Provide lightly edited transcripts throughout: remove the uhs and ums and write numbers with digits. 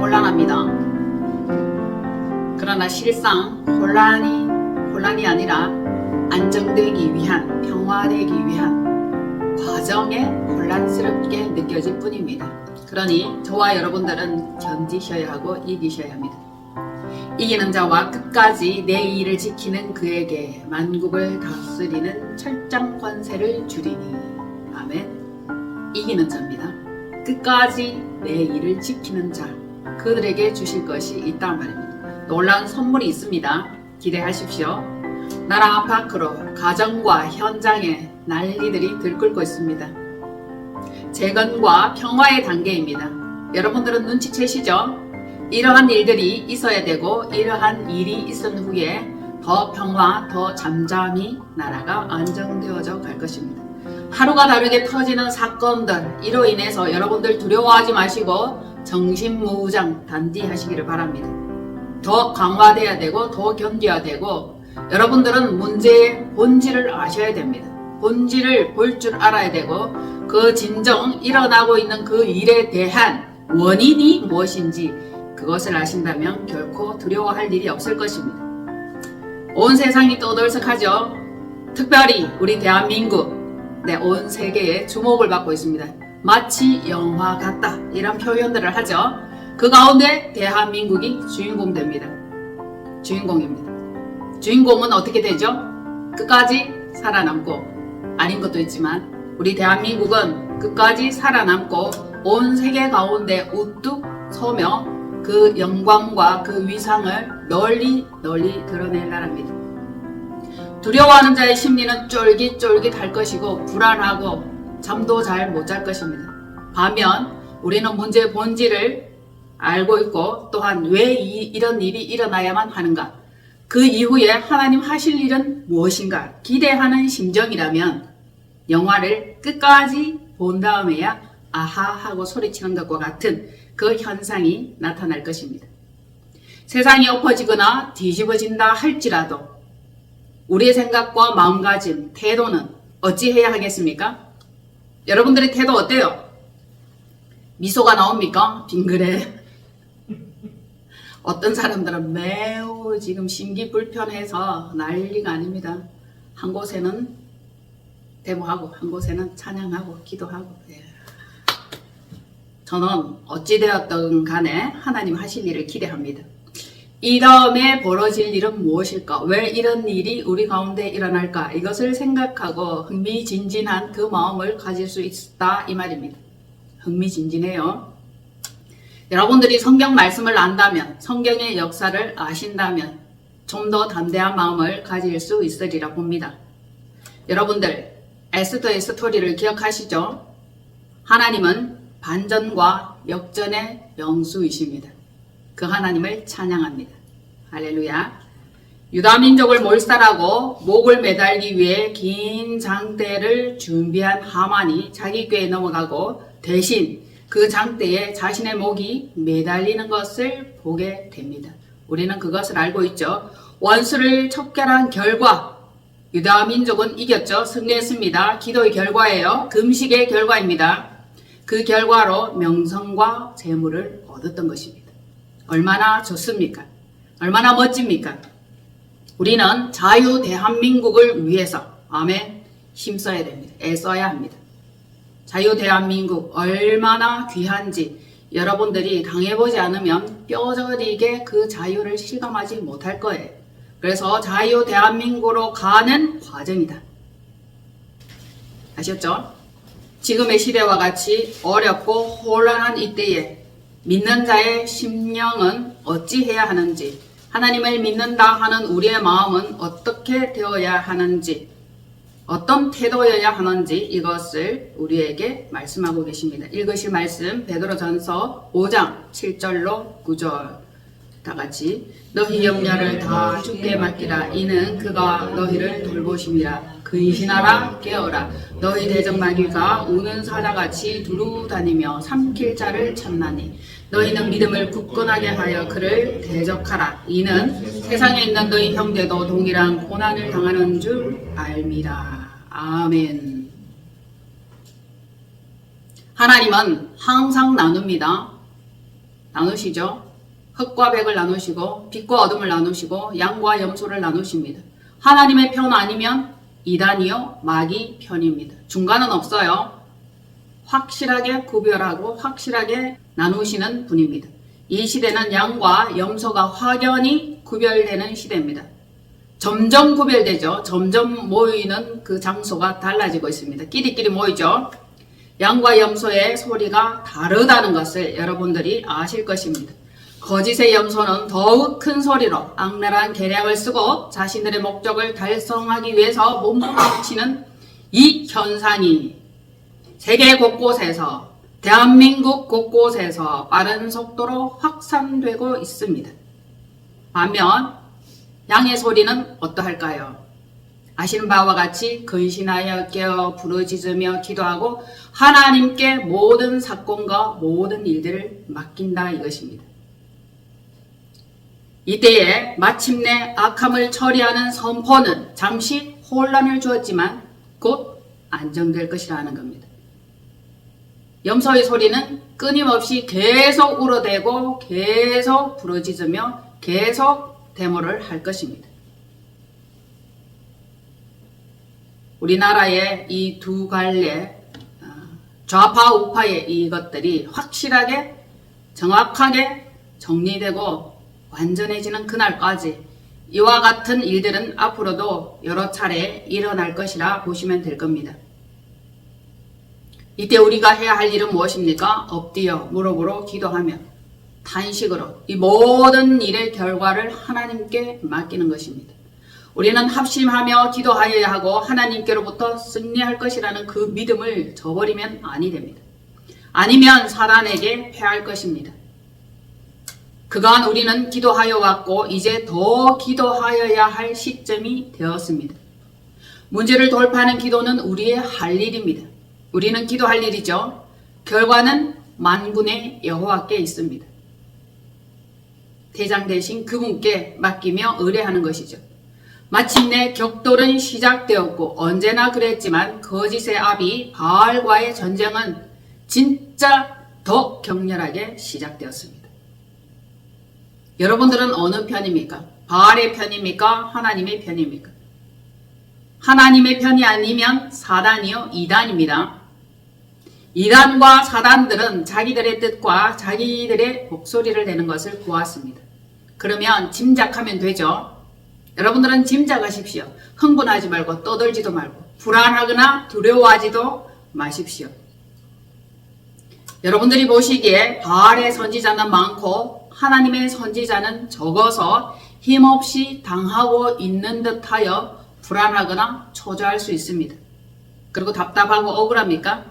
혼란합니다. 그러나 실상 혼란이 아니라 안정되기 위한, 평화되기 위한 과정에 혼란스럽게 느껴질 뿐입니다. 그러니 저와 여러분들은 견디셔야 하고 이기셔야 합니다. 이기는 자와 끝까지 내 일을 지키는 그에게 만국을 다스리는 철장 권세를 주리니. 아멘. 이기는 자입니다. 끝까지 내 일을 지키는 자, 그들에게 주실 것이 있단 말입니다. 놀라운 선물이 있습니다. 기대하십시오. 나라 밖으로 가정과 현장에 난리들이 들끓고 있습니다. 재건과 평화의 단계입니다. 여러분들은 눈치채시죠? 이러한 일들이 있어야 되고 이러한 일이 있은 후에 더 평화, 더 잠잠히 나라가 안정되어져 갈 것입니다. 하루가 다르게 터지는 사건들, 이로 인해서 여러분들 두려워하지 마시고 정신무장 단디하시기를 바랍니다. 더 강화돼야 되고 더 견뎌야 되고 여러분들은 문제의 본질을 아셔야 됩니다. 본질을 볼 줄 알아야 되고 그 진정 일어나고 있는 그 일에 대한 원인이 무엇인지 그것을 아신다면 결코 두려워할 일이 없을 것입니다. 온 세상이 떠들썩하죠. 특별히 우리 대한민국, 온 세계에 주목을 받고 있습니다. 마치 영화 같다, 이런 표현들을 하죠. 그 가운데 대한민국이 주인공입니다. 주인공은 어떻게 되죠? 끝까지 살아남고, 아닌 것도 있지만 우리 대한민국은 끝까지 살아남고 온 세계 가운데 우뚝 서며 그 영광과 그 위상을 널리 드러낼 나라입니다. 두려워하는 자의 심리는 쫄깃쫄깃할 것이고 불안하고 잠도 잘 못 잘 것입니다. 반면 우리는 문제의 본질을 알고 있고 또한 왜 이런 일이 일어나야만 하는가, 그 이후에 하나님 하실 일은 무엇인가 기대하는 심정이라면 영화를 끝까지 본 다음에야 아하 하고 소리치는 것과 같은 그 현상이 나타날 것입니다. 세상이 엎어지거나 뒤집어진다 할지라도 우리의 생각과 마음가짐, 태도는 어찌해야 하겠습니까? 여러분들의 태도 어때요? 미소가 나옵니까? 빙그레. 어떤 사람들은 매우 지금 심기불편해서 난리가 아닙니다. 한 곳에는 데모하고 한 곳에는 찬양하고 기도하고. 저는 어찌되었든 간에 하나님 하실 일을 기대합니다. 이 다음에 벌어질 일은 무엇일까? 왜 이런 일이 우리 가운데 일어날까? 이것을 생각하고 흥미진진한 그 마음을 가질 수 있다, 이 말입니다. 흥미진진해요. 여러분들이 성경 말씀을 안다면, 성경의 역사를 아신다면 좀 더 담대한 마음을 가질 수 있으리라 봅니다. 여러분들, 에스더의 스토리를 기억하시죠? 하나님은 반전과 역전의 영수이십니다. 그 하나님을 찬양합니다. 할렐루야. 유다민족을 몰살하고 목을 매달기 위해 긴 장대를 준비한 하만이 자기 꾀에 넘어가고 대신 그 장대에 자신의 목이 매달리는 것을 보게 됩니다. 우리는 그것을 알고 있죠. 원수를 척결한 결과 유다민족은 이겼죠. 승리했습니다. 기도의 결과예요. 금식의 결과입니다. 그 결과로 명성과 재물을 얻었던 것입니다. 얼마나 좋습니까? 얼마나 멋집니까? 우리는 자유 대한민국을 위해서 아멘 힘써야 됩니다. 애써야 합니다. 자유 대한민국 얼마나 귀한지 여러분들이 당해보지 않으면 뼈저리게 그 자유를 실감하지 못할 거예요. 그래서 자유 대한민국으로 가는 과정이다. 아셨죠? 지금의 시대와 같이 어렵고 혼란한 이때에 믿는 자의 심령은 어찌해야 하는지, 하나님을 믿는다 하는 우리의 마음은 어떻게 되어야 하는지, 어떤 태도여야 하는지 이것을 우리에게 말씀하고 계십니다. 읽으실 말씀 베드로전서 5장 7절로 9절 다같이 너희 염려를 다 주께 맡기라. 이는 그가 너희를 돌보심이라. 근신하라 깨어라. 너희 대적마귀가 우는 사자같이 두루 다니며 삼킬 자를 찾나니 너희는 믿음을 굳건하게 하여 그를 대적하라. 이는 세상에 있는 너희 형제도 동일한 고난을 당하는 줄 알미라. 아멘. 하나님은 항상 나눕니다. 나누시죠. 흙과 백을 나누시고 빛과 어둠을 나누시고 양과 염소를 나누십니다. 하나님의 편 아니면 이단이요 마귀 편입니다. 중간은 없어요. 확실하게 구별하고 확실하게 나누시는 분입니다. 이 시대는 양과 염소가 확연히 구별되는 시대입니다. 점점 구별되죠. 점점 모이는 그 장소가 달라지고 있습니다. 끼리끼리 모이죠. 양과 염소의 소리가 다르다는 것을 여러분들이 아실 것입니다. 거짓의 염소는 더욱 큰 소리로 악랄한 계략을 쓰고 자신들의 목적을 달성하기 위해서 몸부림치는 이 현상이 세계 곳곳에서 대한민국 곳곳에서 빠른 속도로 확산되고 있습니다. 반면 양의 소리는 어떠할까요? 아시는 바와 같이 근신하여 깨어 부르짖으며 기도하고 하나님께 모든 사건과 모든 일들을 맡긴다 이것입니다. 이때에 마침내 악함을 처리하는 선포는 잠시 혼란을 주었지만 곧 안정될 것이라는 겁니다. 염소의 소리는 끊임없이 계속 울어대고 계속 부르짖으며 계속 데모를 할 것입니다. 우리나라의 이 두 갈래 좌파 우파의 이것들이 확실하게 정확하게 정리되고 완전해지는 그날까지 이와 같은 일들은 앞으로도 여러 차례 일어날 것이라 보시면 될 겁니다. 이때 우리가 해야 할 일은 무엇입니까? 엎드려 무릎으로 기도하며 탄식으로 이 모든 일의 결과를 하나님께 맡기는 것입니다. 우리는 합심하며 기도하여야 하고 하나님께로부터 승리할 것이라는 그 믿음을 저버리면 아니 됩니다. 아니면 사단에게 패할 것입니다. 그간 우리는 기도하여 왔고 이제 더 기도하여야 할 시점이 되었습니다. 문제를 돌파하는 기도는 우리의 할 일입니다. 우리는 기도할 일이죠. 결과는 만군의 여호와께 있습니다. 대장 대신 그분께 맡기며 의뢰하는 것이죠. 마침내 격돌은 시작되었고 언제나 그랬지만 거짓의 아비 바알과의 전쟁은 진짜 더 격렬하게 시작되었습니다. 여러분들은 어느 편입니까? 바알의 편입니까? 하나님의 편입니까? 하나님의 편이 아니면 사단이요 이단입니다. 이단과 사단들은 자기들의 뜻과 자기들의 목소리를 내는 것을 보았습니다. 그러면 짐작하면 되죠. 여러분들은 짐작하십시오. 흥분하지 말고 떠들지도 말고 불안하거나 두려워하지도 마십시오. 여러분들이 보시기에 바알의 선지자는 많고 하나님의 선지자는 적어서 힘없이 당하고 있는 듯하여 불안하거나 초조할 수 있습니다. 그리고 답답하고 억울합니까?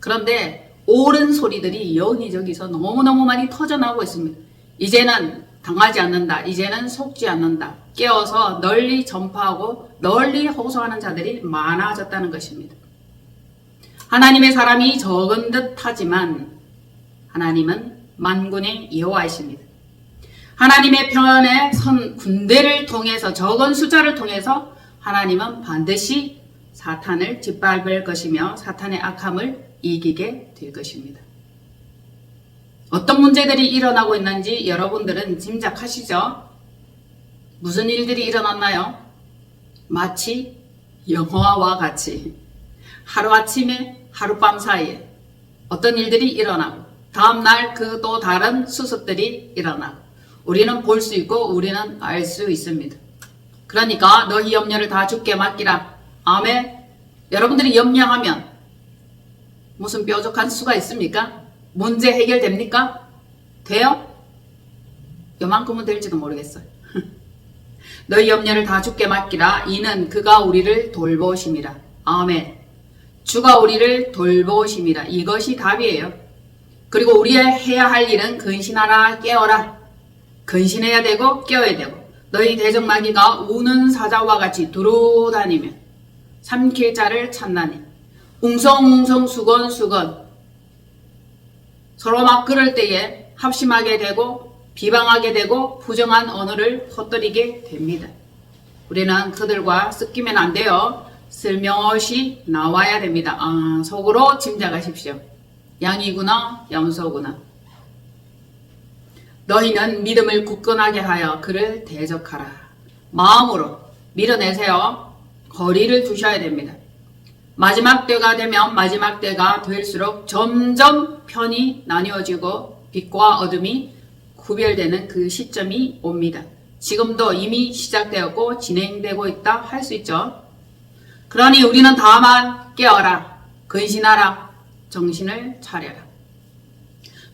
그런데 옳은 소리들이 여기저기서 너무너무 많이 터져나오고 있습니다. 이제는 당하지 않는다. 이제는 속지 않는다. 깨어서 널리 전파하고 널리 호소하는 자들이 많아졌다는 것입니다. 하나님의 사람이 적은 듯 하지만 하나님은 만군의 여호와이십니다. 하나님의 편에 선 군대를 통해서 적은 숫자를 통해서 하나님은 반드시 사탄을 짓밟을 것이며 사탄의 악함을 이기게 될 것입니다. 어떤 문제들이 일어나고 있는지 여러분들은 짐작하시죠? 무슨 일들이 일어났나요? 마치 영화와 같이 하루아침에 하룻밤 사이에 어떤 일들이 일어나고 다음날 그 또 다른 수습들이 일어나고 우리는 볼 수 있고 우리는 알 수 있습니다. 그러니까 너희 염려를 다 주께 맡기라. 아멘. 여러분들이 염려하면 무슨 뾰족한 수가 있습니까? 문제 해결됩니까? 돼요? 요만큼은 될지도 모르겠어요. 너희 염려를 다 주께 맡기라. 이는 그가 우리를 돌보심이라. 아멘. 주가 우리를 돌보심이라. 이것이 답이에요. 그리고 우리의 해야 할 일은 근신하라 깨어라. 근신해야 되고 깨어야 되고 너희 대적마귀가 우는 사자와 같이 두루다니며 삼킬 자를 찾나니 웅성웅성 수건수건 서로 막 그럴 때에 합심하게 되고 비방하게 되고 부정한 언어를 헛들이게 됩니다. 우리는 그들과 섞이면 안 돼요. 슬며시 나와야 됩니다. 속으로 짐작하십시오. 양이구나 염소구나. 너희는 믿음을 굳건하게 하여 그를 대적하라. 마음으로 밀어내세요. 거리를 두셔야 됩니다. 마지막 때가 되면 마지막 때가 될수록 점점 편이 나뉘어지고 빛과 어둠이 구별되는 그 시점이 옵니다. 지금도 이미 시작되었고 진행되고 있다 할 수 있죠. 그러니 우리는 다만 깨어라, 근신하라, 정신을 차려라.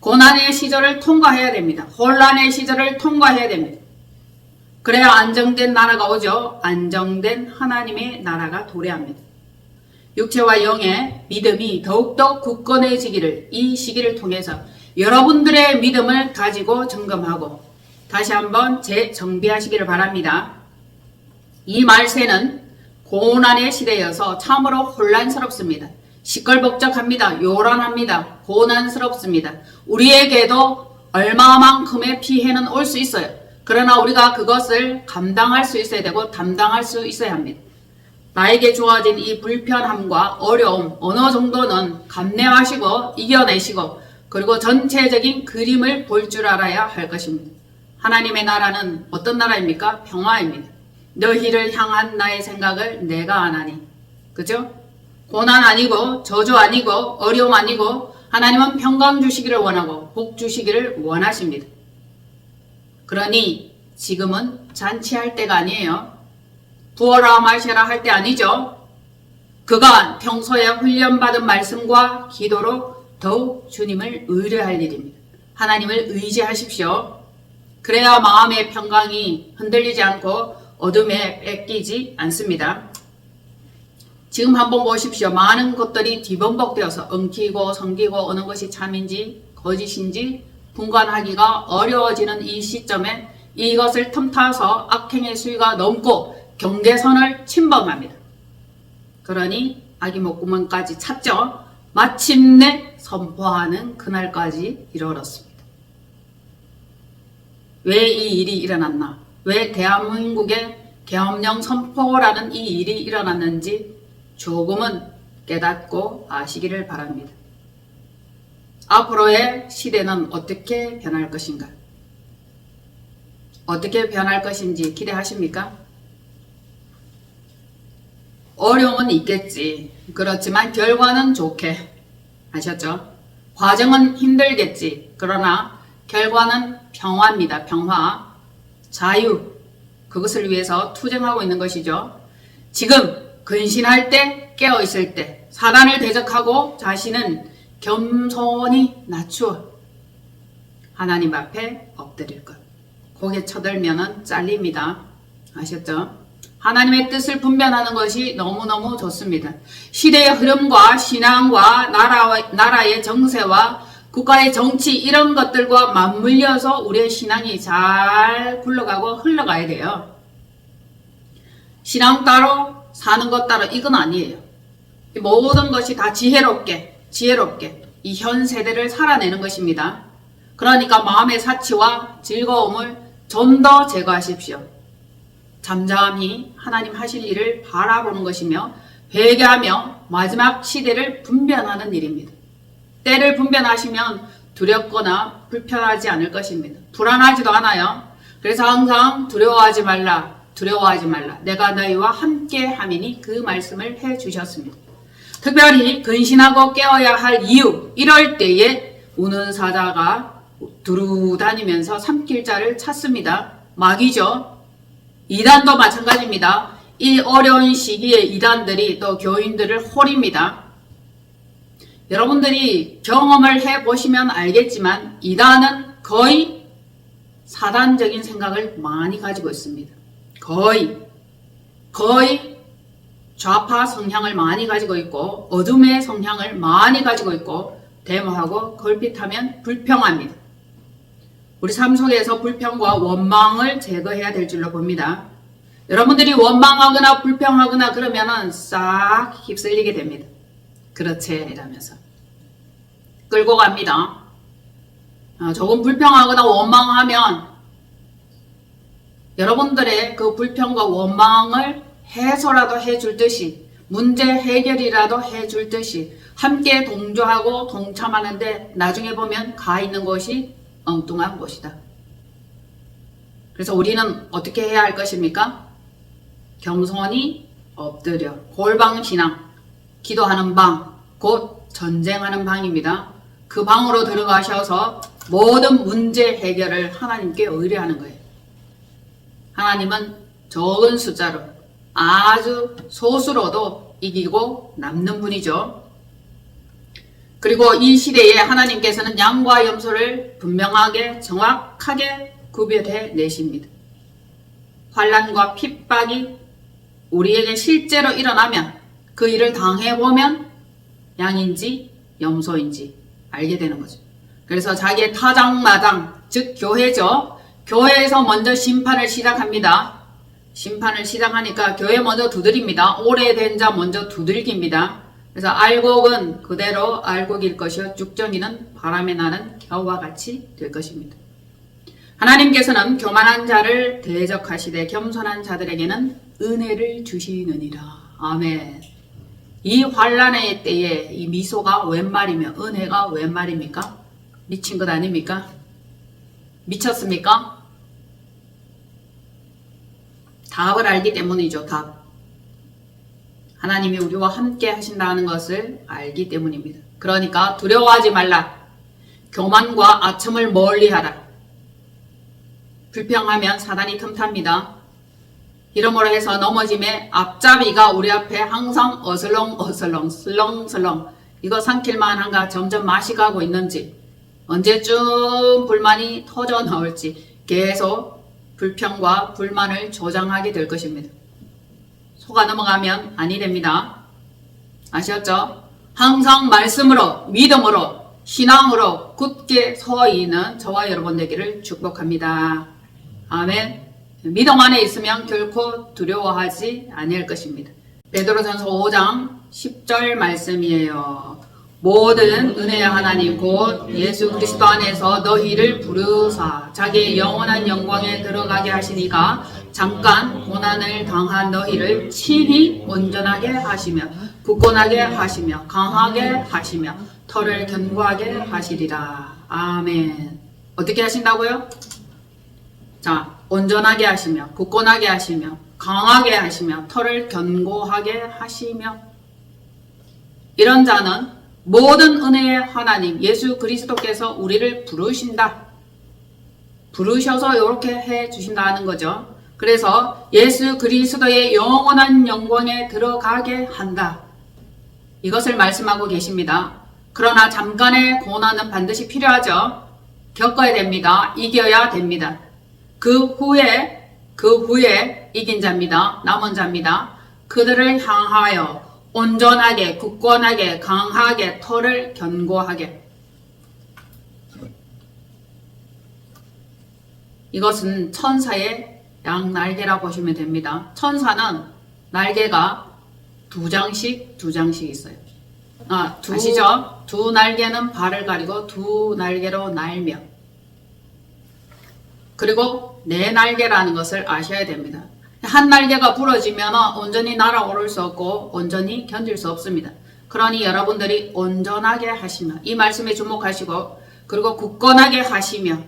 고난의 시절을 통과해야 됩니다. 혼란의 시절을 통과해야 됩니다. 그래야 안정된 나라가 오죠. 안정된 하나님의 나라가 도래합니다. 육체와 영의 믿음이 더욱더 굳건해지기를 이 시기를 통해서 여러분들의 믿음을 가지고 점검하고 다시 한번 재정비하시기를 바랍니다. 이 말세는 고난의 시대여서 참으로 혼란스럽습니다. 시끌벅적합니다. 요란합니다. 고난스럽습니다. 우리에게도 얼마만큼의 피해는 올 수 있어요. 그러나 우리가 그것을 감당할 수 있어야 되고 담당할 수 있어야 합니다. 나에게 주어진 이 불편함과 어려움 어느 정도는 감내하시고 이겨내시고 그리고 전체적인 그림을 볼 줄 알아야 할 것입니다. 하나님의 나라는 어떤 나라입니까? 평화입니다. 너희를 향한 나의 생각을 내가 아나니. 그죠? 고난 아니고 저주 아니고 어려움 아니고 하나님은 평강 주시기를 원하고 복 주시기를 원하십니다. 그러니 지금은 잔치할 때가 아니에요. 부어라 마셔라 할 때 아니죠. 그간 평소에 훈련받은 말씀과 기도로 더욱 주님을 의뢰할 일입니다. 하나님을 의지하십시오. 그래야 마음의 평강이 흔들리지 않고 어둠에 뺏기지 않습니다. 지금 한번 보십시오. 많은 것들이 뒤범벅되어서 엉키고 성기고 어느 것이 참인지 거짓인지 분간하기가 어려워지는 이 시점에 이것을 틈타서 악행의 수위가 넘고 경계선을 침범합니다. 그러니 아기 목구멍까지 찼죠. 마침내 선포하는 그날까지 이르렀습니다. 왜 이 일이 일어났나? 왜 대한민국의 계엄령 선포라는 이 일이 일어났는지 조금은 깨닫고 아시기를 바랍니다. 앞으로의 시대는 어떻게 변할 것인가? 어떻게 변할 것인지 기대하십니까? 어려움은 있겠지. 그렇지만 결과는 좋게. 아셨죠? 과정은 힘들겠지. 그러나 결과는 평화입니다. 평화. 자유. 그것을 위해서 투쟁하고 있는 것이죠. 지금 근신할 때, 깨어있을 때 사단을 대적하고 자신은 겸손히 낮추어 하나님 앞에 엎드릴 것. 고개 쳐들면은 잘립니다. 아셨죠? 하나님의 뜻을 분별하는 것이 너무너무 좋습니다. 시대의 흐름과 신앙과 나라의 정세와 국가의 정치 이런 것들과 맞물려서 우리의 신앙이 잘 굴러가고 흘러가야 돼요. 신앙 따로 사는 것 따로 이건 아니에요. 모든 것이 다 지혜롭게 이 현 세대를 살아내는 것입니다. 그러니까 마음의 사치와 즐거움을 좀 더 제거하십시오. 잠잠히 하나님 하실 일을 바라보는 것이며 회개하며 마지막 시대를 분별하는 일입니다. 때를 분별하시면 두렵거나 불편하지 않을 것입니다. 불안하지도 않아요. 그래서 항상 두려워하지 말라. 내가 너희와 함께 함이니 그 말씀을 해주셨습니다. 특별히 근신하고 깨어야 할 이유, 이럴 때에 우는 사자가 두루 다니면서 삼킬자를 찾습니다. 마귀죠. 이단도 마찬가지입니다. 이 어려운 시기에 이단들이 또 교인들을 홀입니다. 여러분들이 경험을 해보시면 알겠지만 이단은 거의 사단적인 생각을 많이 가지고 있습니다. 거의 좌파 성향을 많이 가지고 있고 어둠의 성향을 많이 가지고 있고 데모하고 걸핏하면 불평합니다. 우리 삶 속에서 불평과 원망을 제거해야 될 줄로 봅니다. 여러분들이 원망하거나 불평하거나 그러면은 싹 휩쓸리게 됩니다. 그렇지 이러면서 끌고 갑니다. 조금 불평하거나 원망하면 여러분들의 그 불평과 원망을 해소라도 해줄 듯이 문제 해결이라도 해줄 듯이 함께 동조하고 동참하는데 나중에 보면 가 있는 곳이 엉뚱한 곳이다. 그래서 우리는 어떻게 해야 할 것입니까? 겸손히 엎드려 골방신앙, 기도하는 방, 곧 전쟁하는 방입니다. 그 방으로 들어가셔서 모든 문제 해결을 하나님께 의뢰하는 거예요. 하나님은 적은 숫자로 아주 소수로도 이기고 남는 분이죠. 그리고 이 시대에 하나님께서는 양과 염소를 분명하게 정확하게 구별해 내십니다. 환난과 핍박이 우리에게 실제로 일어나면 그 일을 당해보면 양인지 염소인지 알게 되는 거죠. 그래서 자기의 타장마당, 즉 교회죠. 교회에서 먼저 심판을 시작합니다. 심판을 시작하니까 교회 먼저 두드립니다. 오래된 자 먼저 두들깁니다. 그래서 알곡은 그대로 알곡일 것이요 쭉정이는 바람에 나는 겨와 같이 될 것입니다. 하나님께서는 교만한 자를 대적하시되 겸손한 자들에게는 은혜를 주시느니라. 아멘. 이 환난의 때에 이 미소가 웬 말이며 은혜가 웬 말입니까? 미친 것 아닙니까? 미쳤습니까? 답을 알기 때문이죠. 답. 하나님이 우리와 함께 하신다는 것을 알기 때문입니다. 그러니까 두려워하지 말라. 교만과 아첨을 멀리하라. 불평하면 사단이 틈탑니다. 이러므로 해서 넘어짐에 앞잡이가 우리 앞에 항상 어슬렁어슬렁 슬렁슬렁 이거 삼킬만 한가 점점 맛이 가고 있는지 언제쯤 불만이 터져 나올지 계속 불평과 불만을 조장하게 될 것입니다. 속아 넘어가면 아니 됩니다. 아셨죠? 항상 말씀으로 믿음으로 신앙으로 굳게 서 있는 저와 여러분 되기를 축복합니다. 아멘. 믿음 안에 있으면 결코 두려워하지 아니할 것입니다. 베드로전서 5장 10절 말씀이에요. 모든 은혜의 하나님 곧 예수 그리스도 안에서 너희를 부르사 자기의 영원한 영광에 들어가게 하시니가 잠깐 고난을 당한 너희를 친히 온전하게 하시며 굳건하게 하시며 강하게 하시며 털을 견고하게 하시리라. 아멘. 어떻게 하신다고요? 자, 온전하게 하시며 굳건하게 하시며 강하게 하시며 털을 견고하게 하시며 이런 자는 모든 은혜의 하나님 예수 그리스도께서 우리를 부르신다. 부르셔서 이렇게 해 주신다는 거죠. 그래서 예수 그리스도의 영원한 영광에 들어가게 한다. 이것을 말씀하고 계십니다. 그러나 잠깐의 고난은 반드시 필요하죠. 겪어야 됩니다. 이겨야 됩니다. 그 후에 이긴 자입니다. 남은 자입니다. 그들을 향하여 온전하게, 굳건하게, 강하게, 털을 견고하게. 이것은 천사의 양날개라 보시면 됩니다. 천사는 날개가 두 장씩 있어요. 아시죠? 두 날개는 발을 가리고 두 날개로 날며 그리고 네 날개라는 것을 아셔야 됩니다. 한 날개가 부러지면 온전히 날아오를 수 없고 온전히 견딜 수 없습니다. 그러니 여러분들이 온전하게 하시며 이 말씀에 주목하시고 그리고 굳건하게 하시며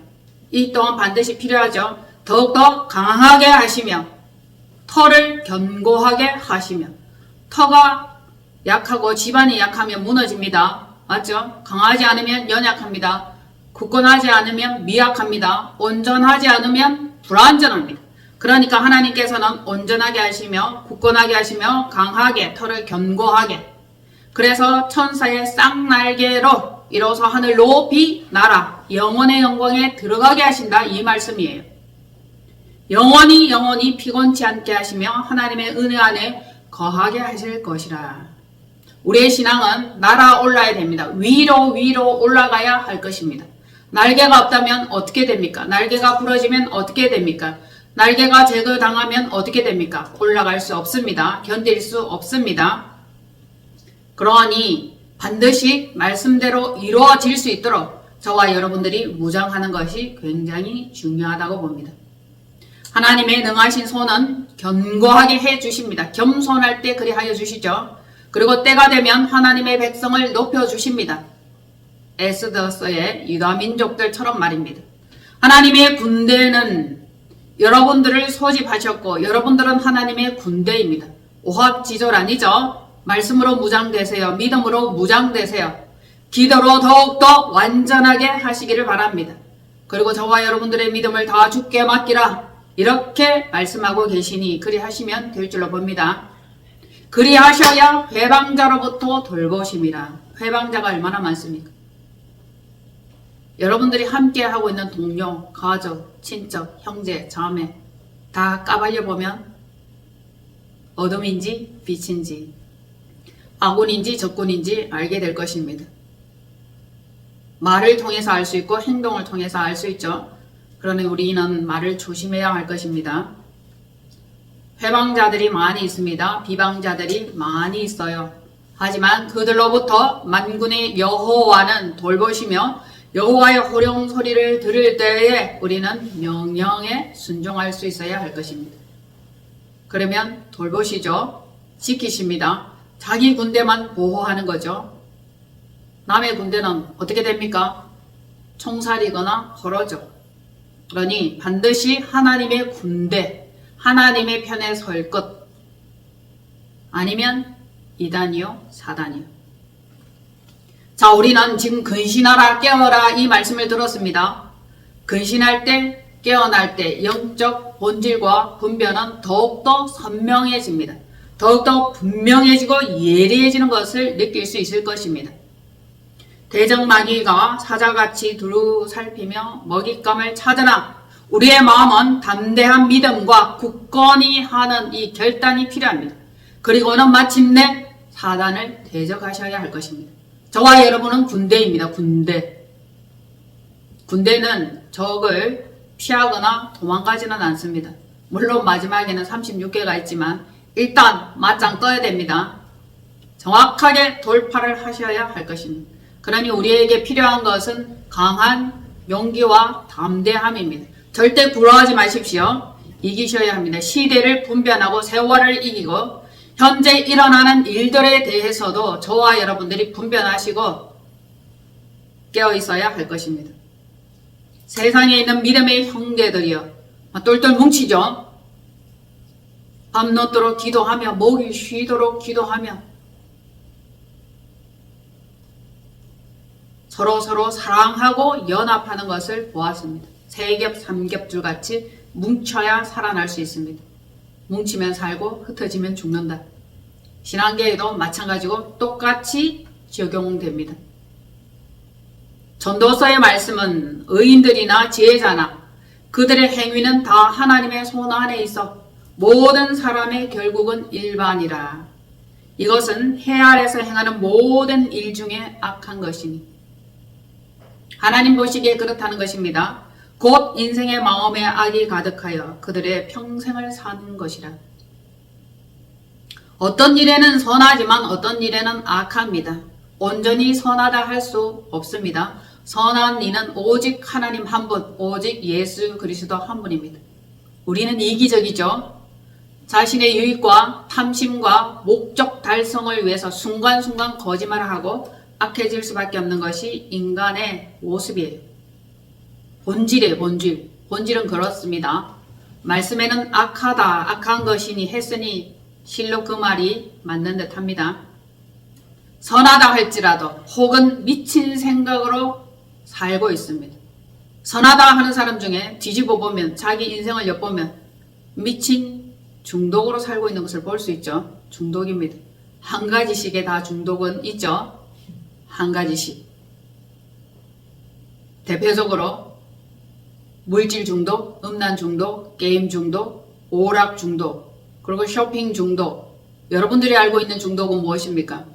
이 또한 반드시 필요하죠. 더욱더 강하게 하시며 털을 견고하게 하시며 터가 약하고 집안이 약하면 무너집니다. 맞죠? 강하지 않으면 연약합니다. 굳건하지 않으면 미약합니다. 온전하지 않으면 불완전합니다. 그러니까 하나님께서는 온전하게 하시며 굳건하게 하시며 강하게 털을 견고하게 그래서 천사의 쌍날개로 이로써 하늘 높이 날아 영원의 영광에 들어가게 하신다 이 말씀이에요. 영원히 피곤치 않게 하시며 하나님의 은혜 안에 거하게 하실 것이라. 우리의 신앙은 날아올라야 됩니다. 위로 올라가야 할 것입니다. 날개가 없다면 어떻게 됩니까? 날개가 부러지면 어떻게 됩니까? 날개가 제거당하면 어떻게 됩니까? 올라갈 수 없습니다. 견딜 수 없습니다. 그러니 반드시 말씀대로 이루어질 수 있도록 저와 여러분들이 무장하는 것이 굉장히 중요하다고 봅니다. 하나님의 능하신 손은 견고하게 해주십니다. 겸손할 때 그리하여 주시죠. 그리고 때가 되면 하나님의 백성을 높여주십니다. 에스더서의 유다 민족들처럼 말입니다. 하나님의 군대는 여러분들을 소집하셨고 여러분들은 하나님의 군대입니다. 오합지졸 아니죠? 말씀으로 무장되세요. 믿음으로 무장되세요. 기도로 더욱더 완전하게 하시기를 바랍니다. 그리고 저와 여러분들의 믿음을 다 주께 맡기라 이렇게 말씀하고 계시니 그리하시면 될 줄로 봅니다. 그리하셔야 회방자로부터 돌보심이라. 회방자가 얼마나 많습니까? 여러분들이 함께 하고 있는 동료, 가족, 친척, 형제, 자매 다 까발려 보면 어둠인지 빛인지 아군인지 적군인지 알게 될 것입니다. 말을 통해서 알 수 있고 행동을 통해서 알 수 있죠. 그러니 우리는 말을 조심해야 할 것입니다. 회방자들이 많이 있습니다. 비방자들이 많이 있어요. 하지만 그들로부터 만군의 여호와는 돌보시며 여호와의 호령 소리를 들을 때에 우리는 명령에 순종할 수 있어야 할 것입니다. 그러면 돌보시죠. 지키십니다. 자기 군대만 보호하는 거죠. 남의 군대는 어떻게 됩니까? 총살이거나 벌어져. 그러니 반드시 하나님의 군대, 하나님의 편에 설 것. 아니면 이단이요, 사단이요. 자, 우리는 지금 근신하라, 깨어라 이 말씀을 들었습니다. 근신할 때, 깨어날 때 영적 본질과 분별은 더욱더 선명해집니다. 더욱더 분명해지고 예리해지는 것을 느낄 수 있을 것입니다. 대적마귀가 사자같이 두루 살피며 먹잇감을 찾으나 우리의 마음은 담대한 믿음과 굳건히 하는 이 결단이 필요합니다. 그리고는 마침내 사단을 대적하셔야 할 것입니다. 저와 여러분은 군대입니다. 군대. 군대는 적을 피하거나 도망가지는 않습니다. 물론 마지막에는 36개가 있지만 일단 맞짱 떠야 됩니다. 정확하게 돌파를 하셔야 할 것입니다. 그러니 우리에게 필요한 것은 강한 용기와 담대함입니다. 절대 부러워하지 마십시오. 이기셔야 합니다. 시대를 분별하고 세월을 이기고 현재 일어나는 일들에 대해서도 저와 여러분들이 분별하시고 깨어 있어야 할 것입니다. 세상에 있는 믿음의 형제들이여 똘똘 뭉치죠. 밤늦도록 기도하며 목이 쉬도록 기도하며 서로 사랑하고 연합하는 것을 보았습니다. 세겹 삼겹줄 같이 뭉쳐야 살아날 수 있습니다. 뭉치면 살고 흩어지면 죽는다. 신앙계에도 마찬가지고 똑같이 적용됩니다. 전도서의 말씀은 의인들이나 지혜자나 그들의 행위는 다 하나님의 손 안에 있어 모든 사람의 결국은 일반이라. 이것은 해 아래서 행하는 모든 일 중에 악한 것이니 하나님 보시기에 그렇다는 것입니다. 곧 인생의 마음에 악이 가득하여 그들의 평생을 사는 것이라. 어떤 일에는 선하지만 어떤 일에는 악합니다. 온전히 선하다 할 수 없습니다. 선한 이는 오직 하나님 한 분, 오직 예수 그리스도 한 분입니다. 우리는 이기적이죠. 자신의 유익과 탐심과 목적 달성을 위해서 순간순간 거짓말을 하고 악해질 수밖에 없는 것이 인간의 모습이에요. 본질이에요. 본질은 그렇습니다. 말씀에는 악하다, 악한 것이니 했으니 실로 그 말이 맞는 듯 합니다. 선하다 할지라도 혹은 미친 생각으로 살고 있습니다. 선하다 하는 사람 중에 뒤집어 보면 자기 인생을 엿보면 미친 중독으로 살고 있는 것을 볼 수 있죠. 중독입니다. 한 가지씩에 다 중독은 있죠. 한 가지씩. 대표적으로 물질 중독, 음란 중독, 게임 중독, 오락 중독, 그리고 쇼핑 중독. 여러분들이 알고 있는 중독은 무엇입니까?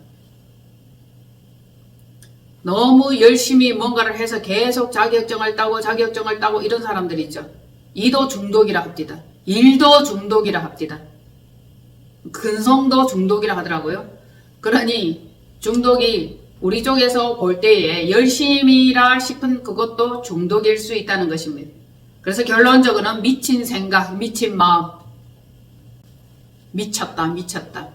너무 열심히 뭔가를 해서 계속 자격증을 따고 이런 사람들이 있죠. 이도 중독이라 합디다. 일도 중독이라 합디다. 근성도 중독이라 하더라고요. 그러니 중독이 우리 쪽에서 볼 때에 열심이라 싶은 그것도 중독일 수 있다는 것입니다. 그래서 결론적으로는 미친 생각, 미친 마음, 미쳤다.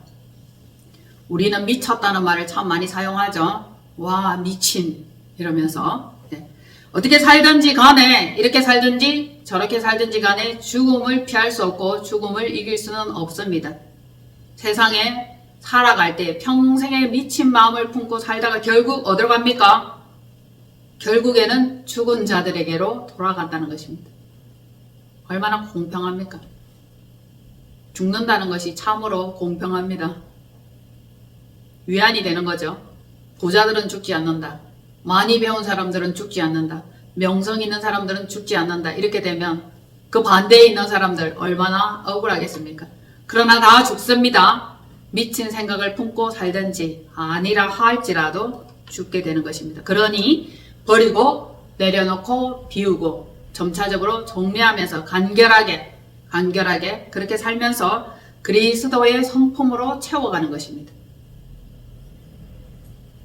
우리는 미쳤다는 말을 참 많이 사용하죠. 와, 미친 이러면서. 네. 어떻게 살든지 간에 이렇게 살든지 저렇게 살든지 간에 죽음을 피할 수 없고 죽음을 이길 수는 없습니다. 세상에 살아갈 때 평생에 미친 마음을 품고 살다가 결국 어디로 갑니까? 결국에는 죽은 자들에게로 돌아간다는 것입니다. 얼마나 공평합니까? 죽는다는 것이 참으로 공평합니다. 위안이 되는 거죠. 부자들은 죽지 않는다. 많이 배운 사람들은 죽지 않는다. 명성 있는 사람들은 죽지 않는다. 이렇게 되면 그 반대에 있는 사람들 얼마나 억울하겠습니까? 그러나 다 죽습니다. 미친 생각을 품고 살든지 아니라 할지라도 죽게 되는 것입니다. 그러니 버리고 내려놓고 비우고 점차적으로 정리하면서 간결하게 그렇게 살면서 그리스도의 성품으로 채워가는 것입니다.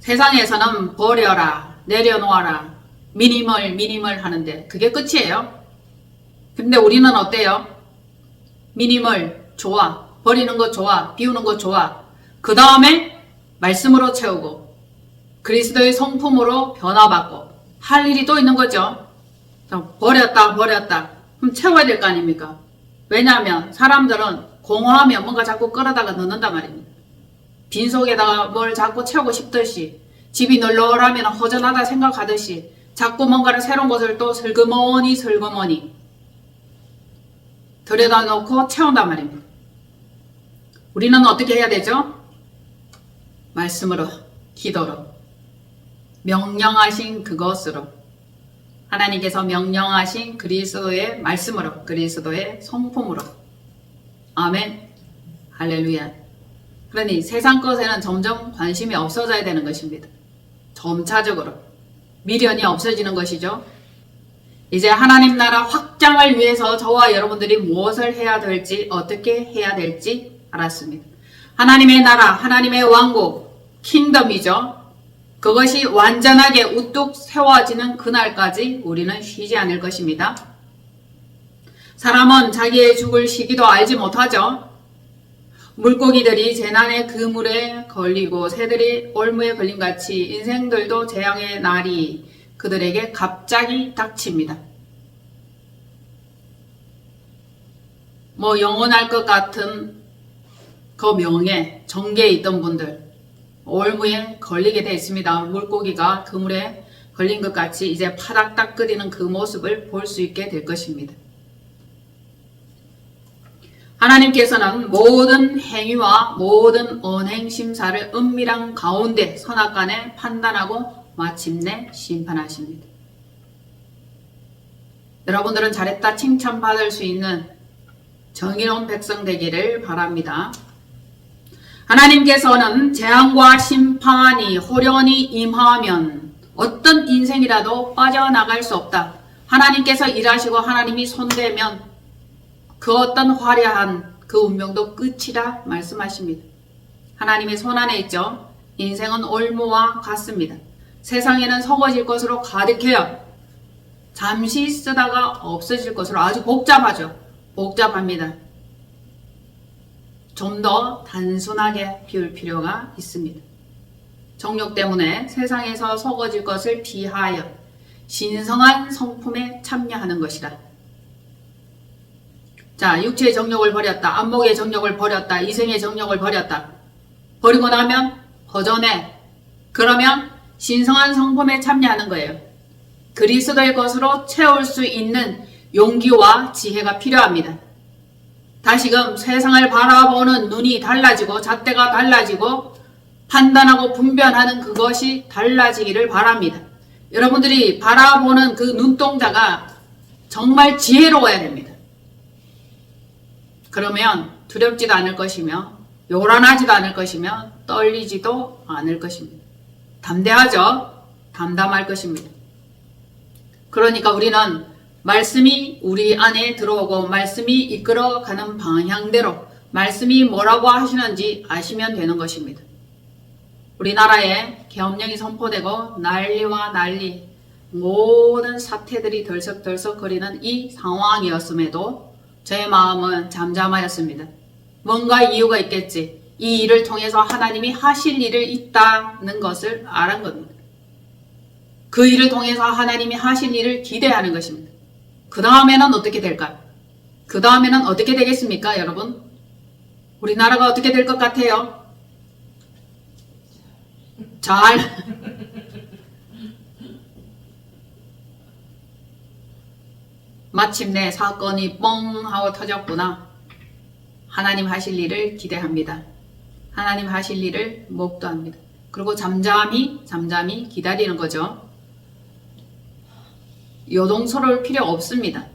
세상에서는 버려라, 내려놓아라, 미니멀 하는데 그게 끝이에요. 근데 우리는 어때요? 미니멀 좋아, 버리는 거 좋아, 비우는 거 좋아. 그 다음에 말씀으로 채우고 그리스도의 성품으로 변화받고 할 일이 또 있는 거죠. 버렸다. 그럼 채워야 될 거 아닙니까? 왜냐하면 사람들은 공허하면 뭔가 자꾸 끌어다가 넣는단 말입니다. 빈속에다가 뭘 자꾸 채우고 싶듯이 집이 널널하면 허전하다 생각하듯이 자꾸 뭔가를 새로운 것을 또 슬그머니 들여다 놓고 채운단 말입니다. 우리는 어떻게 해야 되죠? 말씀으로, 기도로, 명령하신 그것으로, 하나님께서 명령하신 그리스도의 말씀으로, 그리스도의 성품으로. 아멘. 할렐루야. 그러니 세상 것에는 점점 관심이 없어져야 되는 것입니다. 점차적으로 미련이 없어지는 것이죠. 이제 하나님 나라 확장을 위해서 저와 여러분들이 무엇을 해야 될지, 어떻게 해야 될지 알았습니다. 하나님의 나라, 하나님의 왕국, 킹덤이죠. 그것이 완전하게 우뚝 세워지는 그날까지 우리는 쉬지 않을 것입니다. 사람은 자기의 죽을 시기도 알지 못하죠. 물고기들이 재난의 그물에 걸리고 새들이 올무에 걸림같이 인생들도 재앙의 날이 그들에게 갑자기 닥칩니다. 영원할 것 같은 그 명예, 정계에 있던 분들 올무에 걸리게 되어 있습니다. 물고기가 그물에 걸린 것 같이 이제 파닥닥 끓이는 그 모습을 볼 수 있게 될 것입니다. 하나님께서는 모든 행위와 모든 언행 심사를 은밀한 가운데 선악간에 판단하고 마침내 심판하십니다. 여러분들은 잘했다 칭찬받을 수 있는 정의로운 백성 되기를 바랍니다. 하나님께서는 재앙과 심판이 호련히 임하면 어떤 인생이라도 빠져나갈 수 없다. 하나님께서 일하시고 하나님이 손대면 그 어떤 화려한 그 운명도 끝이라 말씀하십니다. 하나님의 손 안에 있죠. 인생은 올무와 같습니다. 세상에는 썩어질 것으로 가득해요. 잠시 쓰다가 없어질 것으로 아주 복잡하죠. 복잡합니다. 좀 더 단순하게 비울 필요가 있습니다. 정욕 때문에 세상에서 썩어질 것을 피하여 신성한 성품에 참여하는 것이다. 자, 육체의 정욕을 버렸다. 안목의 정욕을 버렸다. 이생의 정욕을 버렸다. 버리고 나면 허전해. 그러면 신성한 성품에 참여하는 거예요. 그리스도의 것으로 채울 수 있는 용기와 지혜가 필요합니다. 다시금 세상을 바라보는 눈이 달라지고 잣대가 달라지고 판단하고 분별하는 그것이 달라지기를 바랍니다. 여러분들이 바라보는 그 눈동자가 정말 지혜로워야 됩니다. 그러면 두렵지도 않을 것이며 요란하지도 않을 것이며 떨리지도 않을 것입니다. 담대하죠? 담담할 것입니다. 그러니까 우리는 말씀이 우리 안에 들어오고 말씀이 이끌어가는 방향대로 말씀이 뭐라고 하시는지 아시면 되는 것입니다. 우리나라에 계엄령이 선포되고 난리와 난리, 모든 사태들이 덜썩덜썩거리는 이 상황이었음에도 제 마음은 잠잠하였습니다. 뭔가 이유가 있겠지. 이 일을 통해서 하나님이 하실 일을 있다는 것을 알은 겁니다. 그 일을 통해서 하나님이 하실 일을 기대하는 것입니다. 그 다음에는 어떻게 될까요? 그 다음에는 어떻게 되겠습니까, 여러분? 우리나라가 어떻게 될 것 같아요? 잘 마침내 사건이 뻥 하고 터졌구나. 하나님 하실 일을 기대합니다. 하나님 하실 일을 목도합니다. 그리고 잠잠히 기다리는 거죠. 요동스러울 필요 없습니다.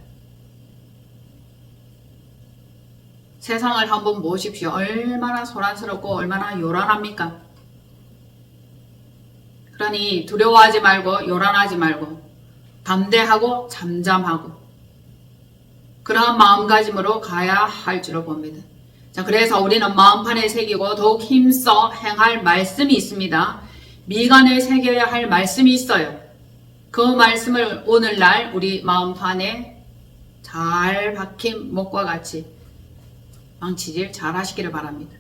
세상을 한번 보십시오. 얼마나 소란스럽고 얼마나 요란합니까? 그러니 두려워하지 말고 요란하지 말고 담대하고 잠잠하고 그러한 마음가짐으로 가야 할 줄로 봅니다. 자, 그래서 우리는 마음판에 새기고 더욱 힘써 행할 말씀이 있습니다. 미간에 새겨야 할 말씀이 있어요. 그 말씀을 오늘날 우리 마음판에 잘 박힌 목과 같이 망치질 잘 하시기를 바랍니다.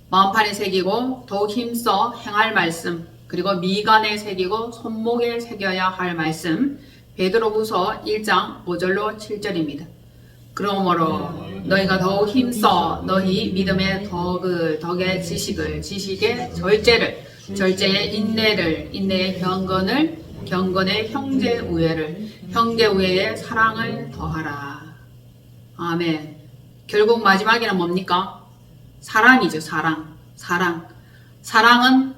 마음판에 새기고 더욱 힘써 행할 말씀, 그리고 미간에 새기고 손목에 새겨야 할 말씀, 베드로후서 1장 5절로 7절입니다. 그러므로 너희가 더욱 힘써 너희 믿음의 덕의 지식을, 지식의 절제를, 절제의 인내를, 인내의 경건을, 경건의 형제 우애를, 형제 우애의 사랑을 더하라. 아멘. 결국 마지막에는 뭡니까? 사랑이죠. 사랑은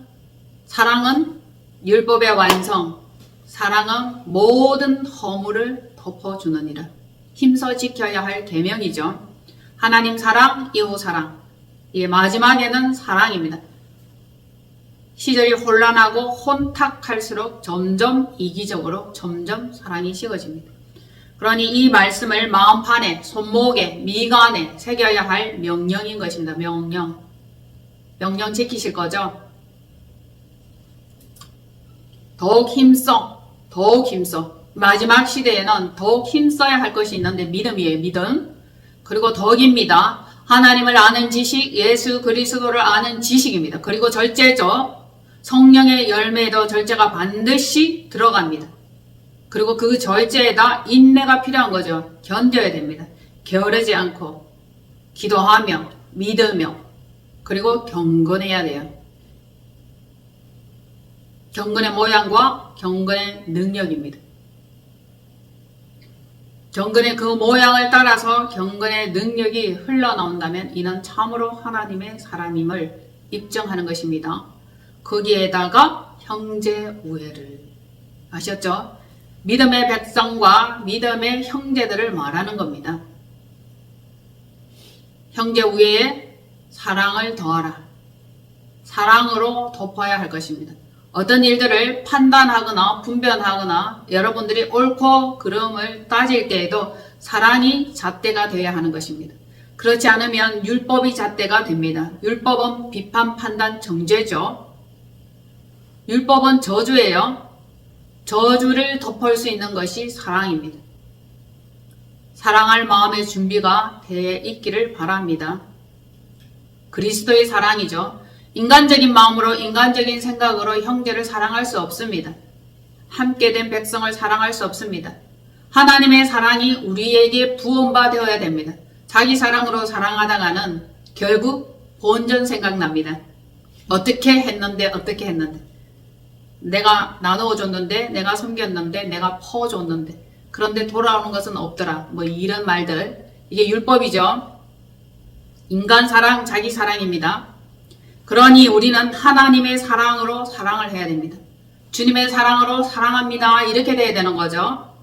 율법의 완성, 사랑은 모든 허물을 덮어주느니라. 힘써 지켜야 할 계명이죠. 하나님 사랑, 이웃 사랑. 예, 마지막에는 사랑입니다. 시절이 혼란하고 혼탁할수록 점점 이기적으로 점점 사랑이 식어집니다. 그러니 이 말씀을 마음판에, 손목에, 미간에 새겨야 할 명령인 것입니다. 명령 지키실 거죠? 더욱 힘써. 마지막 시대에는 더욱 힘써야 할 것이 있는데 믿음이에요. 믿음. 그리고 덕입니다. 하나님을 아는 지식, 예수 그리스도를 아는 지식입니다. 그리고 절제죠. 성령의 열매도 절제가 반드시 들어갑니다. 그리고 그 절제에다 인내가 필요한 거죠. 견뎌야 됩니다. 게으르지 않고 기도하며 믿으며 그리고 경건해야 돼요. 경건의 모양과 경건의 능력입니다. 경건의 그 모양을 따라서 경건의 능력이 흘러나온다면 이는 참으로 하나님의 사람임을 입증하는 것입니다. 거기에다가 형제 우애를, 아셨죠? 믿음의 백성과 믿음의 형제들을 말하는 겁니다. 형제 우애에 사랑을 더하라. 사랑으로 덮어야 할 것입니다. 어떤 일들을 판단하거나 분별하거나 여러분들이 옳고 그름을 따질 때에도 사랑이 잣대가 되어야 하는 것입니다. 그렇지 않으면 율법이 잣대가 됩니다. 율법은 비판, 판단, 정죄죠. 율법은 저주예요. 저주를 덮을 수 있는 것이 사랑입니다. 사랑할 마음의 준비가 되어 있기를 바랍니다. 그리스도의 사랑이죠. 인간적인 마음으로 인간적인 생각으로 형제를 사랑할 수 없습니다. 함께 된 백성을 사랑할 수 없습니다. 하나님의 사랑이 우리에게 부음받아야 됩니다. 자기 사랑으로 사랑하다가는 결국 본전 생각납니다. 어떻게 했는데 내가 나누어 줬는데, 내가 섬겼는데, 내가 퍼줬는데 그런데 돌아오는 것은 없더라. 뭐 이런 말들, 이게 율법이죠. 인간 사랑, 자기 사랑입니다. 그러니 우리는 하나님의 사랑으로 사랑을 해야 됩니다. 주님의 사랑으로 사랑합니다. 이렇게 돼야 되는 거죠.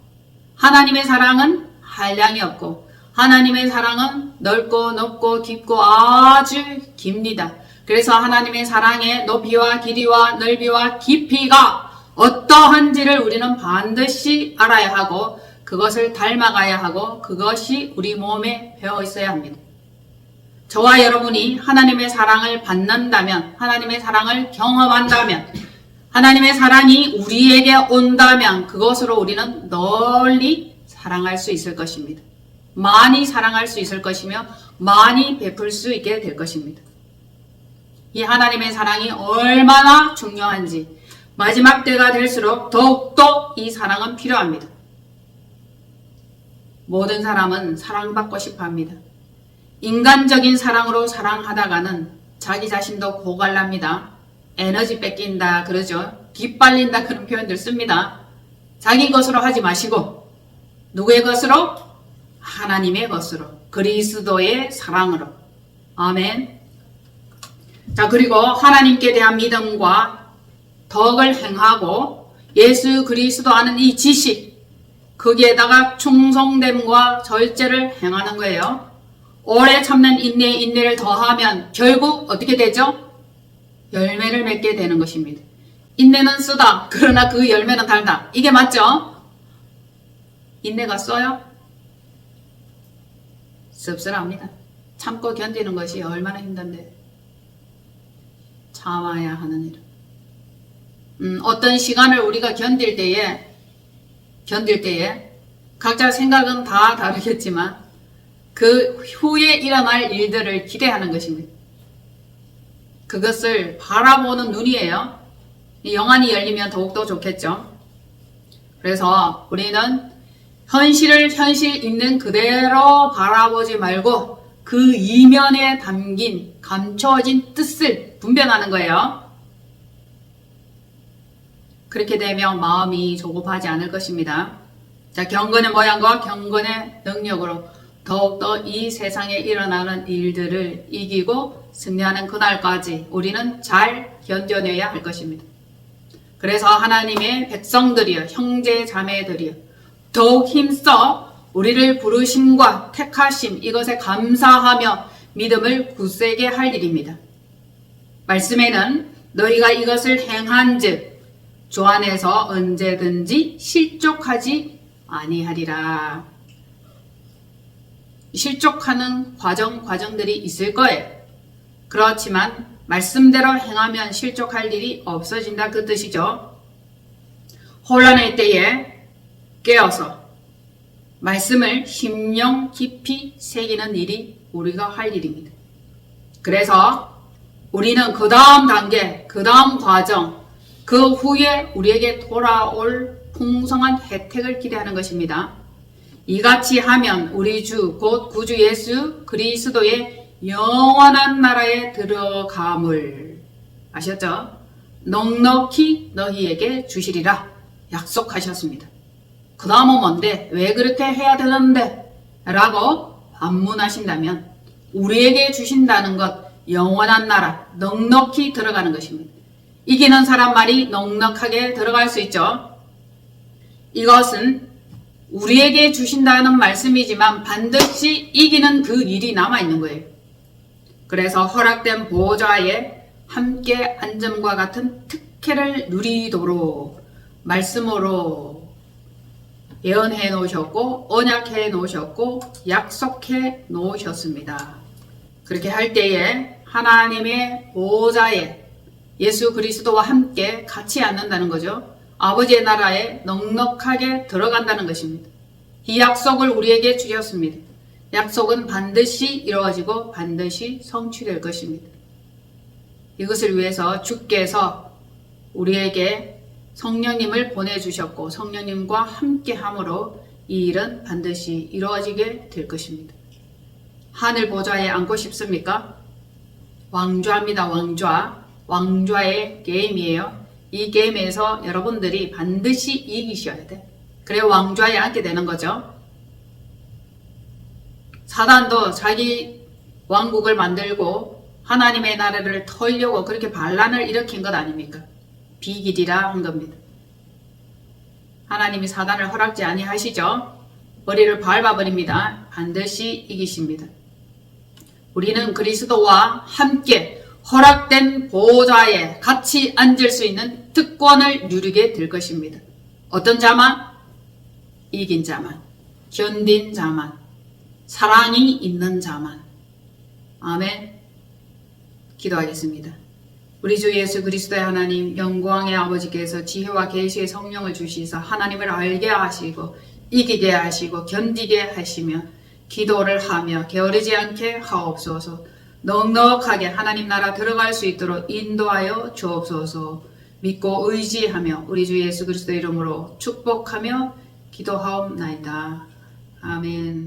하나님의 사랑은 한량이 없고 하나님의 사랑은 넓고 높고 깊고 아주 깁니다. 그래서 하나님의 사랑의 높이와 길이와 넓이와 깊이가 어떠한지를 우리는 반드시 알아야 하고 그것을 닮아가야 하고 그것이 우리 몸에 배어 있어야 합니다. 저와 여러분이 하나님의 사랑을 받는다면, 하나님의 사랑을 경험한다면, 하나님의 사랑이 우리에게 온다면 그것으로 우리는 널리 사랑할 수 있을 것입니다. 많이 사랑할 수 있을 것이며 많이 베풀 수 있게 될 것입니다. 이 하나님의 사랑이 얼마나 중요한지, 마지막 때가 될수록 더욱더 이 사랑은 필요합니다. 모든 사람은 사랑받고 싶어 합니다. 인간적인 사랑으로 사랑하다가는 자기 자신도 고갈납니다. 에너지 뺏긴다 그러죠. 기빨린다 그런 표현들 씁니다. 자기 것으로 하지 마시고 누구의 것으로? 하나님의 것으로, 그리스도의 사랑으로. 아멘. 자, 그리고 하나님께 대한 믿음과 덕을 행하고 예수 그리스도 아는 이 지식, 거기에다가 충성됨과 절제를 행하는 거예요. 오래 참는 인내에 인내를 더하면 결국 어떻게 되죠? 열매를 맺게 되는 것입니다. 인내는 쓰다, 그러나 그 열매는 달다. 이게 맞죠? 인내가 써요? 씁쓸합니다. 참고 견디는 것이 얼마나 힘든데. 참아야 하는 일. 어떤 시간을 우리가 견딜 때에 각자 생각은 다 다르겠지만 그 후에 일어날 일들을 기대하는 것입니다. 그것을 바라보는 눈이에요. 영안이 열리면 더욱더 좋겠죠. 그래서 우리는 현실을 현실 있는 그대로 바라보지 말고 그 이면에 담긴 감춰진 뜻을 분별하는 거예요. 그렇게 되면 마음이 조급하지 않을 것입니다. 자, 경건의 모양과 경건의 능력으로 더욱더 이 세상에 일어나는 일들을 이기고 승리하는 그날까지 우리는 잘 견뎌내야 할 것입니다. 그래서 하나님의 백성들이여, 형제 자매들이여, 더욱 힘써 우리를 부르심과 택하심 이것에 감사하며 믿음을 굳세게 할 일입니다. 말씀에는 너희가 이것을 행한즉 주 안에서 언제든지 실족하지 아니하리라. 실족하는 과정들이 있을 거예요. 그렇지만 말씀대로 행하면 실족할 일이 없어진다 그 뜻이죠. 혼란의 때에 깨어서 말씀을 심령 깊이 새기는 일이 우리가 할 일입니다. 그래서 우리는 그 다음 단계, 그 다음 과정, 그 후에 우리에게 돌아올 풍성한 혜택을 기대하는 것입니다. 이같이 하면 우리 주 곧 구주 예수 그리스도의 영원한 나라에 들어감을 아셨죠? 넉넉히 너희에게 주시리라 약속하셨습니다. 그 다음은 뭔데? 왜 그렇게 해야 되는데? 라고 반문하신다면 우리에게 주신다는 것 영원한 나라 넉넉히 들어가는 것입니다. 이기는 사람 말이 넉넉하게 들어갈 수 있죠. 이것은 우리에게 주신다는 말씀이지만 반드시 이기는 그 일이 남아있는 거예요. 그래서 허락된 보좌에 함께 앉음과 같은 특혜를 누리도록 말씀으로 예언해 놓으셨고 언약해 놓으셨고 약속해 놓으셨습니다. 그렇게 할 때에 하나님의 보좌에 예수 그리스도와 함께 같이 앉는다는 거죠. 아버지의 나라에 넉넉하게 들어간다는 것입니다. 이 약속을 우리에게 주셨습니다. 약속은 반드시 이루어지고 반드시 성취될 것입니다. 이것을 위해서 주께서 우리에게 성령님을 보내주셨고 성령님과 함께함으로 이 일은 반드시 이루어지게 될 것입니다. 하늘 보좌에 앉고 싶습니까? 왕좌입니다. 왕좌의 게임이에요. 이 게임에서 여러분들이 반드시 이기셔야 돼. 그래 왕좌에 앉게 되는 거죠. 사단도 자기 왕국을 만들고 하나님의 나라를 털려고 그렇게 반란을 일으킨 것 아닙니까? 비길이라 한 겁니다. 하나님이 사단을 허락지 아니하시죠? 머리를 밟아버립니다. 반드시 이기십니다. 우리는 그리스도와 함께 허락된 보좌에 같이 앉을 수 있는 특권을 누리게 될 것입니다. 어떤 자만? 이긴 자만, 견딘 자만, 사랑이 있는 자만. 아멘. 기도하겠습니다. 우리 주 예수 그리스도의 하나님 영광의 아버지께서 지혜와 계시의 성령을 주시사 하나님을 알게 하시고 이기게 하시고 견디게 하시며 기도를 하며 게으르지 않게 하옵소서. 넉넉하게 하나님 나라 들어갈 수 있도록 인도하여 주옵소서. 믿고 의지하며 우리 주 예수 그리스도 이름으로 축복하며 기도하옵나이다. 아멘.